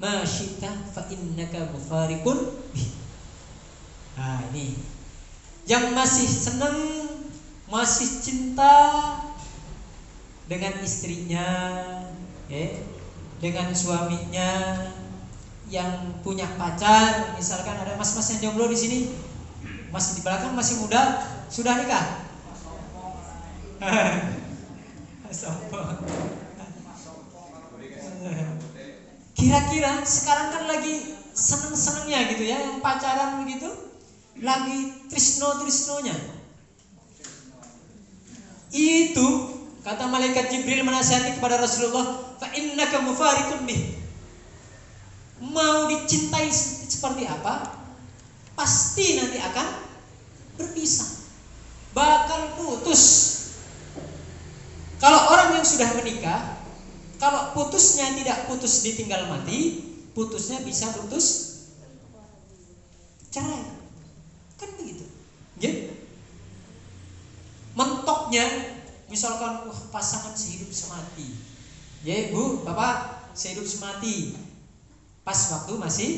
ma syi'ta fa innaka mufariqun bih. Nah ini yang masih senang, masih cinta dengan istrinya, dengan suaminya, yang punya pacar, misalkan ada mas-mas yang jomblo di sini, mas di belakang masih muda, sudah nikah? Kira-kira sekarang kan lagi seneng-senengnya gitu ya, yang pacaran begitu, lagi trisno-trisnonya. Itu kata malaikat Jibril menasihati kepada Rasulullah, fa innaka mufariqun bih. Mau dicintai seperti apa, pasti nanti akan berpisah, bakal putus. Kalau orang yang sudah menikah, kalau putusnya tidak putus ditinggal mati, putusnya bisa putus cerai. Kan begitu. Mentoknya misalkan pasangan sehidup semati. Ya ibu, bapak sehidup semati. Pas waktu masih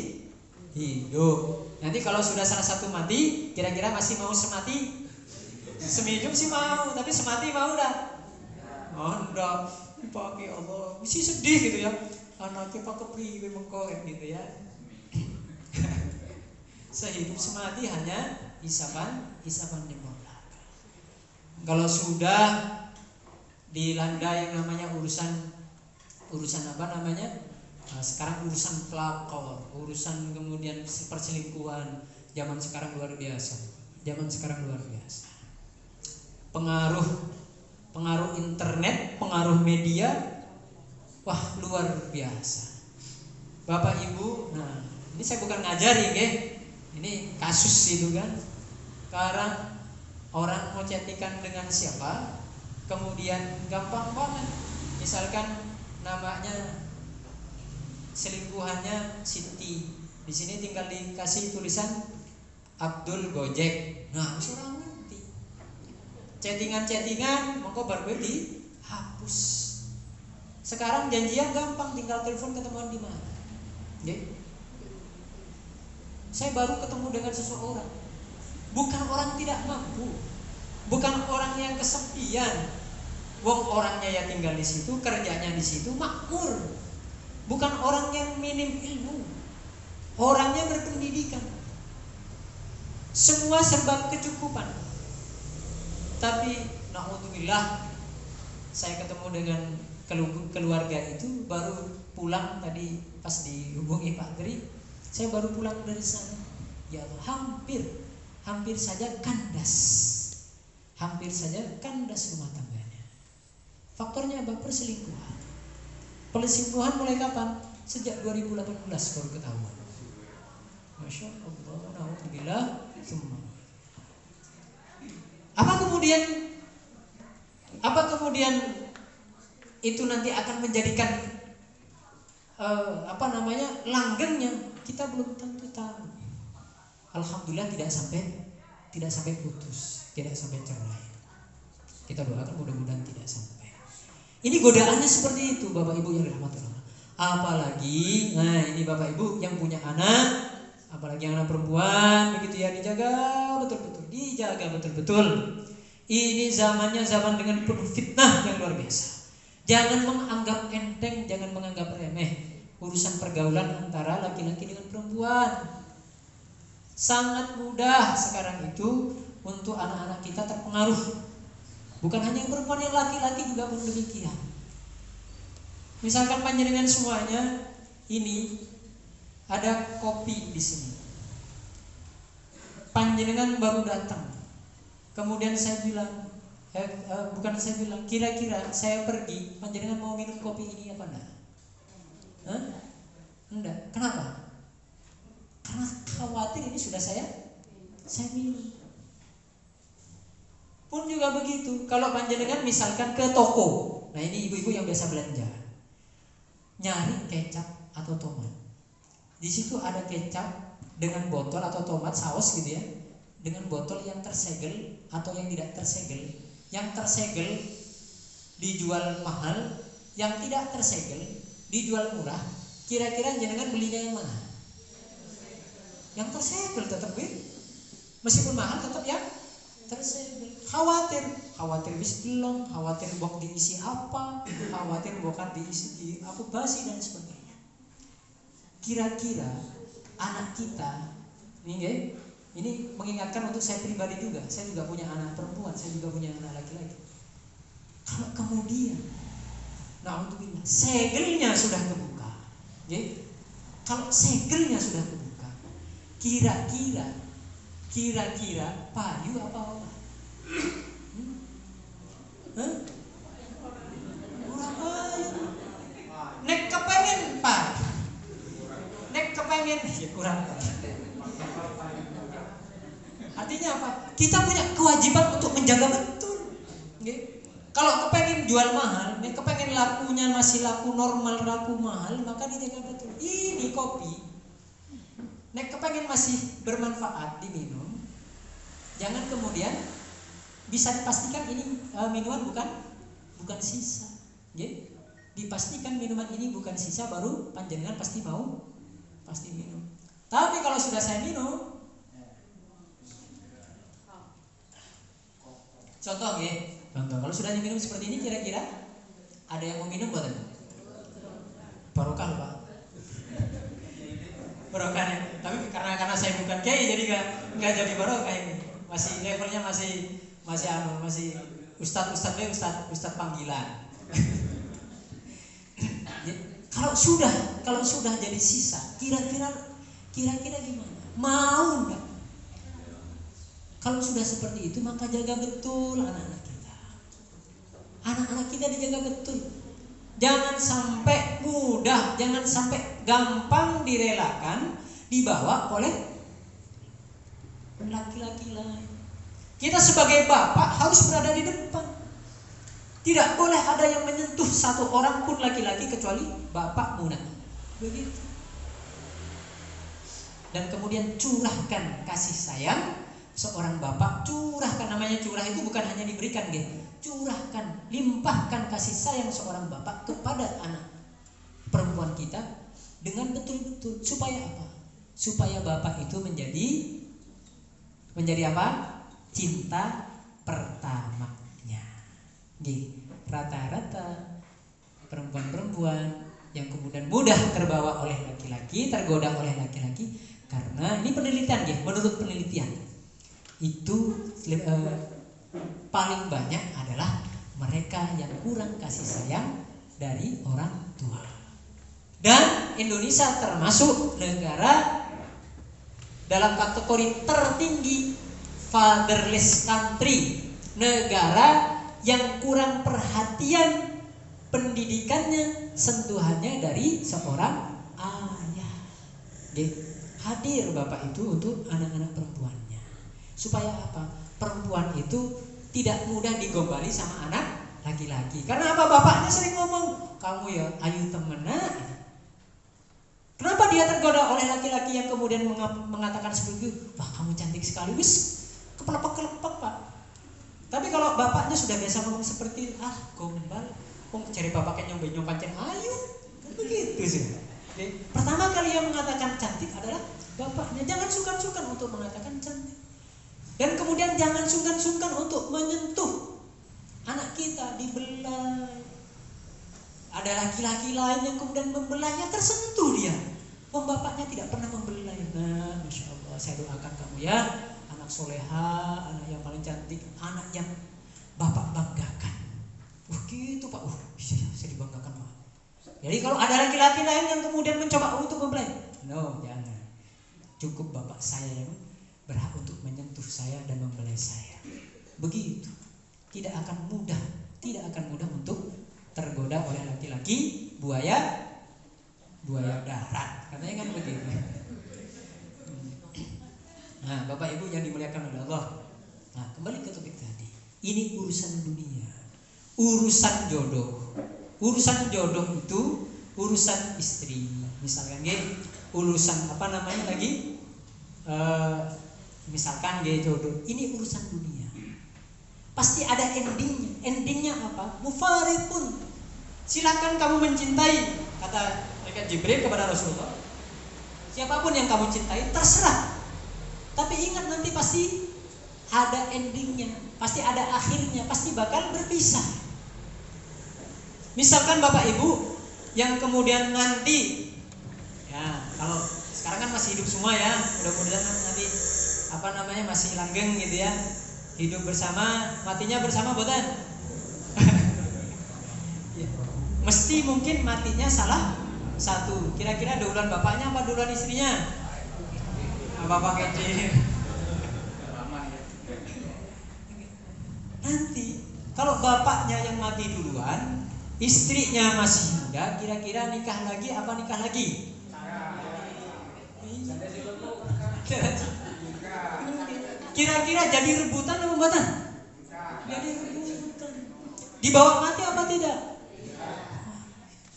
hidup. Nanti kalau sudah salah satu mati, kira-kira masih mau semati? Sehidup sih mau, tapi semati mau dah? Oh enggak, pakai Allah, mesti sedih gitu ya. Anaknya pakai priwe mengko gitu ya. Sehidup semati hanya hisaban di belakang. Kalau sudah dilanda yang namanya urusan apa namanya? Sekarang urusan pelakor, urusan kemudian perselingkuhan, zaman sekarang luar biasa. Pengaruh internet, pengaruh media, wah luar biasa. Bapak Ibu, nah ini saya bukan ngajari, ini kasus itu kan. Sekarang orang mau chattingan dengan siapa, kemudian gampang banget. Misalkan namanya selingkuhannya Siti, di sini tinggal dikasih tulisan Abdul Gojek. Nah, orang ngerti. Chattingan, mongko baru dihapus. Sekarang janjian gampang, tinggal telepon ketemuan di mana. Saya baru ketemu dengan seseorang, bukan orang tidak mampu, bukan orang yang kesepian. Wong orangnya ya tinggal di situ, kerjanya di situ, makmur. Bukan orang yang minim ilmu, orangnya berpendidikan, semua serba kecukupan. Tapi naudzubillah, saya ketemu dengan keluarga itu baru pulang tadi pas dihubungi Pak Tri, saya baru pulang dari sana. Ya Allah, hampir saja kandas rumah tangganya. Faktornya apa? Perselingkuhan. Perselingkuhan mulai kapan? Sejak 2018 kalau ketahuan. Masya Allah, naudzubillah. Apa kemudian itu nanti akan menjadikan langgengnya? Kita belum tentu tahu. Alhamdulillah tidak sampai putus, tidak sampai cerai. Kita doakan mudah-mudahan tidak sampai. Ini godaannya seperti itu, Bapak Ibu yang dirahmati Allah. Apalagi, ini Bapak Ibu yang punya anak, apalagi anak perempuan, begitu ya, dijaga betul-betul. Ini zamannya zaman dengan penuh fitnah yang luar biasa. Jangan menganggap enteng, jangan menganggap remeh urusan pergaulan antara laki-laki dengan perempuan. Sangat mudah sekarang itu untuk anak-anak kita terpengaruh. Bukan hanya yang perempuan, yang laki-laki juga pun demikian. Misalkan panjenengan semuanya ini ada kopi di sini. Panjenengan baru datang. Kemudian saya bilang, kira-kira saya pergi, panjenengan mau minum kopi ini apa enggak? Enggak. Kenapa? Karena khawatir ini sudah saya minum. Pun juga begitu. Kalau panjenengan misalkan ke toko, nah ini ibu-ibu yang biasa belanja, nyari kecap atau tomat. Di situ ada kecap dengan botol atau tomat saus gitu ya, dengan botol yang tersegel atau yang tidak tersegel. Yang tersegel dijual mahal, yang tidak tersegel dijual murah. Kira-kira jenengan belinya yang mana? Yang tersegel tetap meskipun mahal tetap yang tersegel. Khawatir bis belum, khawatir bok diisi apa, khawatir bokan diisi apa basi dan sebagainya. Kira-kira anak kita ini mengingatkan untuk saya pribadi juga. Saya juga punya anak perempuan, saya juga punya anak laki-laki. Kalau kemudian naudzubillah segelnya sudah kebuka, kalau segelnya sudah kebuka, kira-kira payu apa apa? Kurang payu. Nek kepengen payu, nek kepengen ya kurang payu. Artinya apa? Kita punya kewajiban untuk menjaga betul. Kalau kepengen jual mahal, nek kepengen lakunya masih laku normal, laku mahal, maka dijaga betul. Ini kopi, nek kepengen masih bermanfaat diminum, jangan kemudian bisa dipastikan ini minuman bukan sisa. Nggih. Dipastikan minuman ini bukan sisa, baru panjenengan pasti minum. Tapi kalau sudah saya minum, contoh kalau sudah diminum seperti ini, kira-kira ada yang mau minum buatan? Barokah loh Pak. Barokah ya. Tapi karena saya bukan kiai, jadi nggak jadi barokah ini. Masih levelnya masih ustad panggilan. Kalau sudah jadi sisa, kira-kira gimana? Mau enggak? Kalau sudah seperti itu, maka jaga betul anak-anak kita. Anak-anak kita dijaga betul. Jangan sampai mudah, jangan sampai gampang direlakan, dibawa oleh laki-laki lain. Kita sebagai bapak harus berada di depan. Tidak boleh ada yang menyentuh satu orang pun laki-laki kecuali bapak Muna. Begitu. Dan kemudian curahkan kasih sayang seorang bapak. Curahkan, namanya curah itu bukan hanya diberikan, curahkan, limpahkan kasih sayang seorang bapak kepada anak perempuan kita dengan betul-betul. Supaya apa? Supaya bapak itu menjadi apa? Cinta pertamanya. Rata-rata perempuan-perempuan yang kemudian mudah terbawa oleh laki-laki, tergoda oleh laki-laki, karena ini penelitian menurut penelitian itu paling banyak adalah mereka yang kurang kasih sayang dari orang tua. Dan Indonesia termasuk negara dalam kategori tertinggi fatherless country, negara yang kurang perhatian pendidikannya, sentuhannya dari seorang ayah. Hadir bapak itu untuk anak-anak perempuannya. Supaya apa? Perempuan itu tidak mudah digombali sama anak laki-laki. Karena apa? Bapaknya sering ngomong, kamu ya ayu temenan. Kenapa dia tergoda oleh laki-laki yang kemudian mengatakan seperti itu? Wah, kamu cantik sekali, wis kepelepek Pak. Tapi kalau bapaknya sudah biasa ngomong seperti gombal, cari bapaknya nyompancen ayu, kan begitu sih. Pertama kali yang mengatakan cantik adalah bapaknya. Jangan sungkan-sungkan untuk mengatakan cantik. Dan kemudian jangan sungkan-sungkan untuk menyentuh anak kita, dibelai. Ada laki-laki lain yang kemudian membelainya, tersentuh dia. Bapaknya tidak pernah membelai. Nah, Masya Allah, saya doakan kamu ya, anak soleha, anak yang paling cantik, anak yang bapak banggakan. Gitu Pak, saya dibanggakan Pak. Jadi kalau ada laki-laki lain yang kemudian mencoba untuk membelai, no, jangan. Cukup bapak saya yang berhak untuk menyentuh saya dan membelai saya. Begitu. Tidak akan mudah untuk tergoda oleh laki-laki buaya darat. Katanya kan begitu. Nah, Bapak Ibu yang dimuliakan oleh Allah. Nah, kembali ke topik tadi. Ini urusan dunia. Urusan jodoh. Urusan jodoh itu urusan istri. Misalkan urusan apa namanya lagi? Misalkan jodoh. Ini urusan dunia. Pasti ada endingnya. Endingnya apa? Mufarikun. Silakan kamu mencintai, kata malaikat Jibril kepada Rasulullah. Siapapun yang kamu cintai, terserah. Tapi ingat, nanti pasti ada endingnya, pasti ada akhirnya, pasti bakal berpisah. Misalkan Bapak Ibu yang kemudian nanti, ya kalau sekarang kan masih hidup semua ya, mudah-mudahan nanti masih langgeng gitu ya, hidup bersama, matinya bersama boten. Ya. Mesti mungkin matinya salah satu. Kira-kira duluan bapaknya apa duluan istrinya? Bapak kecil. Nanti kalau bapaknya yang mati duluan, istrinya masih muda, kira-kira nikah lagi apa nikah lagi? Kira-kira jadi rebutan apa buatan? Jadi rebutan. Dibawa mati apa tidak?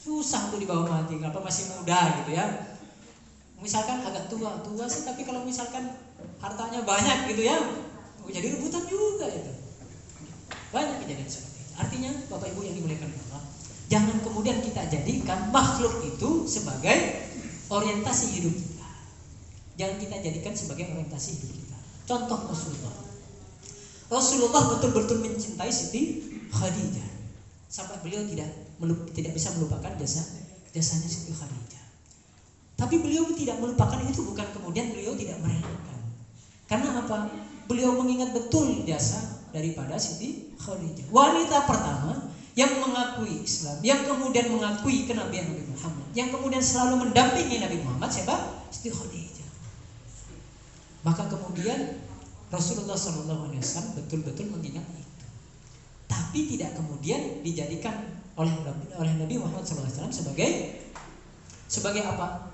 Susah untuk dibawa mati, kenapa masih muda gitu ya. Misalkan agak tua sih, tapi kalau misalkan hartanya banyak gitu ya, jadi rebutan juga itu. Banyak kejadian seperti itu. Artinya Bapak Ibu yang dimuliakan Allah, jangan kemudian kita jadikan makhluk itu sebagai orientasi hidup kita. Jangan kita jadikan sebagai orientasi hidup kita. Contoh Rasulullah betul-betul mencintai Siti Khadijah sampai beliau tidak bisa melupakan jasanya Siti Khadijah. Tapi beliau tidak melupakan itu bukan kemudian beliau tidak merelakan. Karena apa? Beliau mengingat betul jasa daripada Siti Khadijah, wanita pertama yang mengakui Islam, yang kemudian mengakui kenabian Nabi Muhammad, yang kemudian selalu mendampingi Nabi Muhammad. Siapa? Siti Khadijah. Maka kemudian Rasulullah SAW betul-betul mengingat itu, tapi tidak kemudian dijadikan oleh Nabi Muhammad SAW sebagai apa?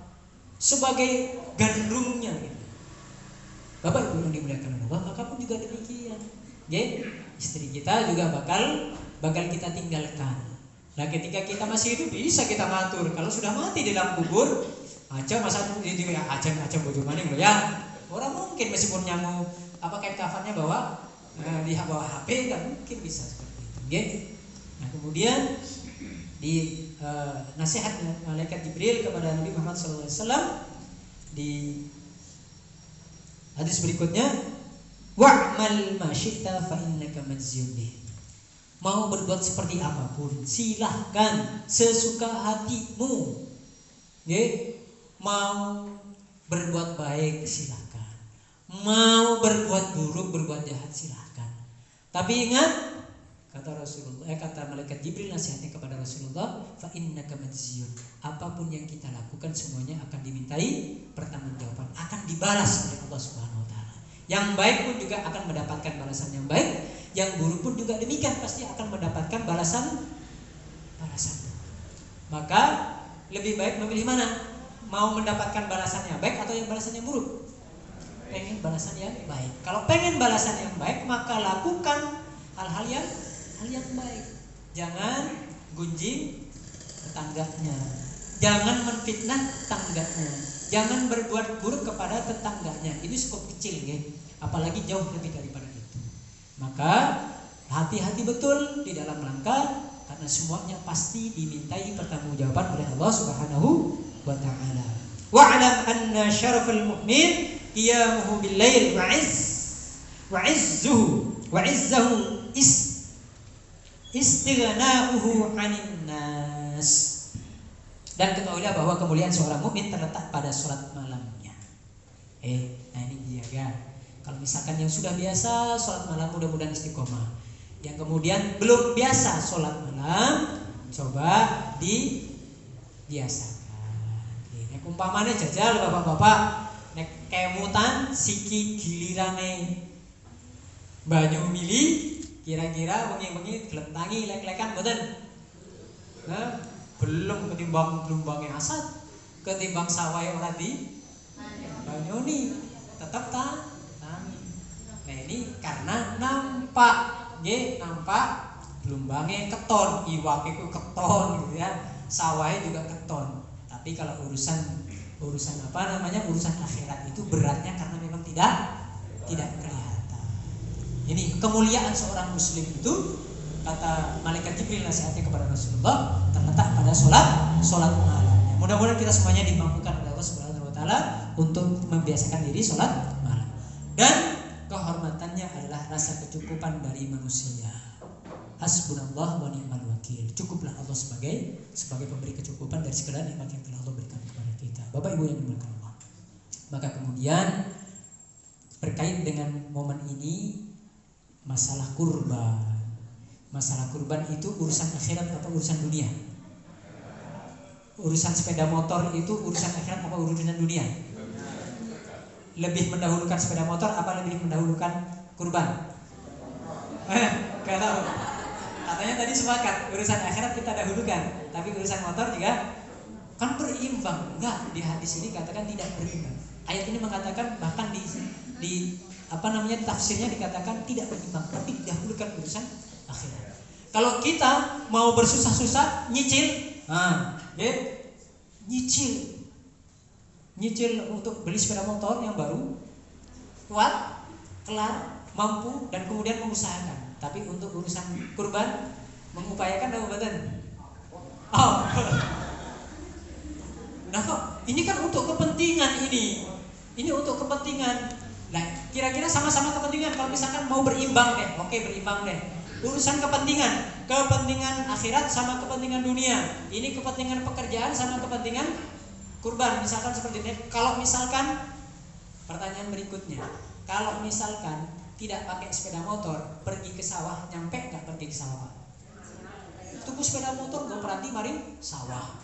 Sebagai gandrungnya gitu. Bapak Ibu yang dimuliakan Allah, maka pun juga demikian. Istri kita juga bakal kita tinggalkan. Nah, ketika kita masih hidup bisa kita ngatur. Kalau sudah mati di dalam kubur, aja masa aja bojo maning lo ya. Orang mungkin meskipun nyamu kain kafannya bawa di bawah HP, kan mungkin bisa seperti itu. Nah, kemudian di nasihat malaikat Jibril kepada Nabi Muhammad SAW di hadis berikutnya, wa'mal ma syi'ta fa innaka majziyun bih. Mau berbuat seperti apapun, silahkan sesuka hatimu. Mau berbuat baik silahkan, mau berbuat buruk, berbuat jahat silahkan. Tapi ingat, kata malaikat Jibril nasihatnya kepada Rasulullah, fa innaka majziyun. Apapun yang kita lakukan semuanya akan dimintai pertanggungjawaban, akan dibalas oleh Allah Subhanahu wa taala. Yang baik pun juga akan mendapatkan balasan yang baik, yang buruk pun juga demikian, pasti akan mendapatkan balasan. Maka lebih baik memilih mana? Mau mendapatkan balasan yang baik atau yang balasan yang buruk? Pengen balasan yang baik. Kalau pengen balasan yang baik, maka lakukan hal-hal yang baik. Jangan gunjing tetangganya, jangan menfitnah tetangganya, jangan berbuat buruk kepada tetangganya. Ini cukup kecil, apalagi jauh lebih daripada itu. Maka hati-hati betul di dalam langkah, karena semuanya pasti dimintai pertanggungjawaban oleh Allah Subhanahu wa ta'ala. Wa'lam anna syarafal mu'min qiyamuhu bil lail wa izzahu istighna'uhu 'anil nas. Dan ketahuilah bahwa kemuliaan seorang mukmin terletak pada salat malamnya. Nah ini dia kan. Kalau misalkan yang sudah biasa salat malam, mudah-mudahan istiqomah. Yang kemudian belum biasa salat malam, coba dibiasakan. Nek umpamane jajal bapak-bapak, nek kemutan siki gilirane banyu mili, kira-kira wengi-wengi glentangi lek-lekan mboten? Nah, belum ketimbang asat, ketimbang sawah ora di banyuni, tetap tangi. Nah ini karena nampak gelombangnya keton, iwake ku keton gitu ya, sawahnya juga keton. Tapi kalau urusan urusan akhirat itu beratnya karena memang tidak kelihatan. Ini kemuliaan seorang muslim itu, kata malaikat Jibril nasihatnya kepada Rasulullah, terletak pada sholat malam. Mudah-mudahan kita semuanya dimampukan oleh Allah Subhanahu wa taala untuk membiasakan diri sholat malam. Dan kehormatannya adalah rasa kecukupan dari manusia. Hasbunallah wa ni'mal wakil. Cukuplah Allah sebagai pemberi kecukupan dari segala nikmat yang telah Allah berikan kepada kita. Bapak Ibu yang dimuliakan Allah. Maka kemudian berkait dengan momen ini, masalah kurban. Masalah kurban itu urusan akhirat apa urusan dunia? Urusan sepeda motor itu urusan akhirat apa urusan dunia? Lebih mendahulukan sepeda motor apa lebih mendahulukan kurban? Gak tahu. Katanya tadi sepakat urusan akhirat kita dahulukan, tapi urusan motor juga kan berimbang. Enggak, di hadis ini katakan tidak berimbang. Ayat ini mengatakan bahkan di tafsirnya dikatakan tidak berimbang, tapi didahulukan urusan akhirat. Kalau kita mau bersusah-susah nyicil, nyicil untuk beli sepeda motor yang baru, kuat, kelar, mampu, dan kemudian mengusahakan. Tapi untuk urusan kurban mengupayakan apa badan? Oh. Nah kok ini kan untuk kepentingan ini. Ini untuk kepentingan. Nah, kira-kira sama-sama kepentingan. Kalau misalkan mau berimbang deh, oke berimbang deh. Urusan kepentingan akhirat sama kepentingan dunia. Ini kepentingan pekerjaan sama kepentingan kurban. Misalkan seperti ini. Kalau misalkan pertanyaan berikutnya, kalau misalkan tidak pakai sepeda motor, pergi ke sawah, nyampe nggak pergi ke sawah Pak? Tuku sepeda motor, gue peranti mari sawah.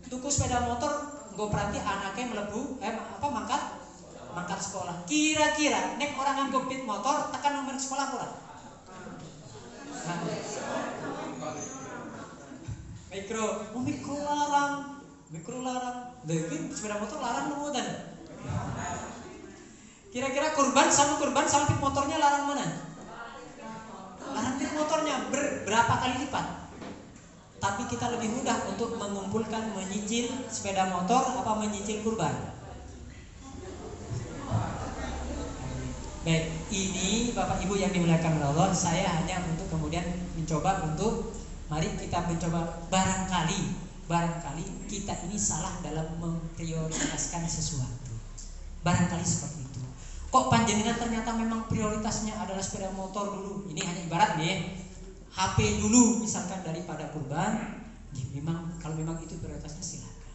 Tuku sepeda motor, gue peranti anaknya melebu, mangkat sekolah. Kira-kira nek orang nganggo pit motor, tekan nomor sekolah kurang. Mikro larang. Tapi sepeda motor larang nemutan. Kira-kira kurban sama pit motornya larang mana? Larang pit motornya berapa kali lipat? Tapi kita lebih mudah untuk mengumpulkan, menyicil sepeda motor apa menyicil kurban. Baik, ini Bapak Ibu yang dimuliakan oleh Allah, saya hanya untuk kemudian mencoba untuk mari kita mencoba barangkali kita ini salah dalam memprioritaskan sesuatu. Barangkali seperti itu. Kok panjenengan ternyata memang prioritasnya adalah sepeda motor dulu. Ini hanya ibarat nih, HP dulu misalkan daripada kurban. Ya memang kalau memang itu prioritasnya silakan.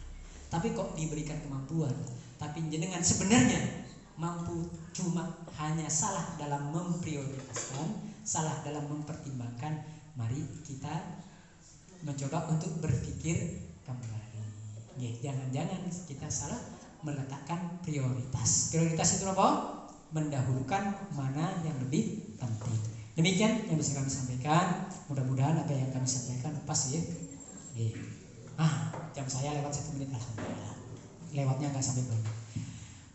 Tapi kok diberikan kemampuan, tapi jenengan sebenarnya mampu, cuma hanya salah dalam memprioritaskan, salah dalam mempertimbangkan. Mari kita mencoba untuk berpikir kembali. Jangan-jangan kita salah meletakkan prioritas. Prioritas itu apa? Mendahulukan mana yang lebih penting. Demikian yang bisa kami sampaikan. Mudah-mudahan apa yang kami sampaikan pas ya. Jam saya lewat 1 menit, alhamdulillah. Lewatnya nggak sampai banyak.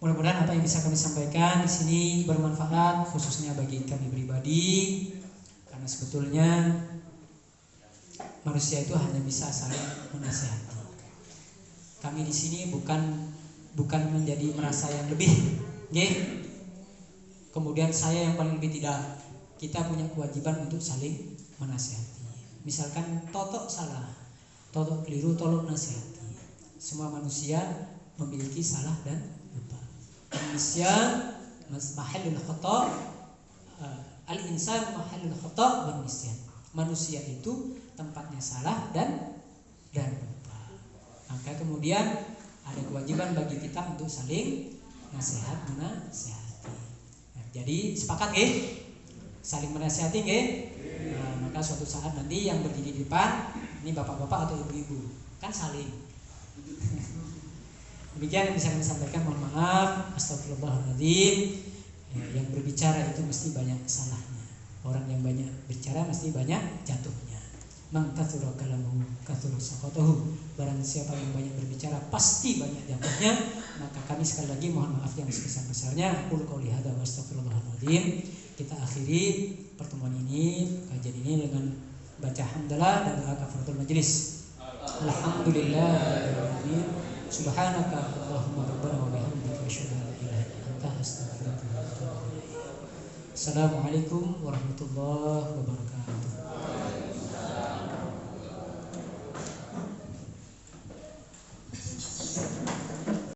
Mudah-mudahan apa yang bisa kami sampaikan di sini bermanfaat, khususnya bagi kami pribadi. Karena sebetulnya manusia itu hanya bisa saling menasihati. Kami di sini bukan menjadi merasa yang lebih, kemudian saya yang paling lebih, tidak. Kita punya kewajiban untuk saling menasihati. Misalkan Totok salah, Totok keliru, tolong nasihati. Semua manusia memiliki salah dan lupa. Manusia mahallul khata', al-insan mahallul khata' wan nisyan. Manusia itu tempatnya salah dan lupa. Maka kemudian ada kewajiban bagi kita untuk saling menasihati. Jadi sepakat saling menasihati maka suatu saat nanti yang berdiri di depan ini bapak-bapak atau ibu-ibu kan saling. Demikian yang bisa kami sampaikan. Mohon maaf, astagfirullahaladzim. Yang berbicara itu mesti banyak salahnya. Orang yang banyak bicara mesti banyak jatuhnya. Man katsura kalamuhu katsura saqatahu. Barang siapa yang banyak berbicara pasti banyak jatuhnya. Maka kami sekali lagi mohon maaf yang sebesar-besarnya. Qul qouli hadza wa astaghfirullahaladzim. Kita akhiri pertemuan ini, kajian ini dengan baca hamdalah dan doa kafaratul majelis. Alhamdulillahirabbil subhanaka Allahumma rabbana wa bihamdika asyhadu an la ilaha illa anta astaghfiruka wa atubu ilaik. Assalamualaikum warahmatullahi wabarakatuh.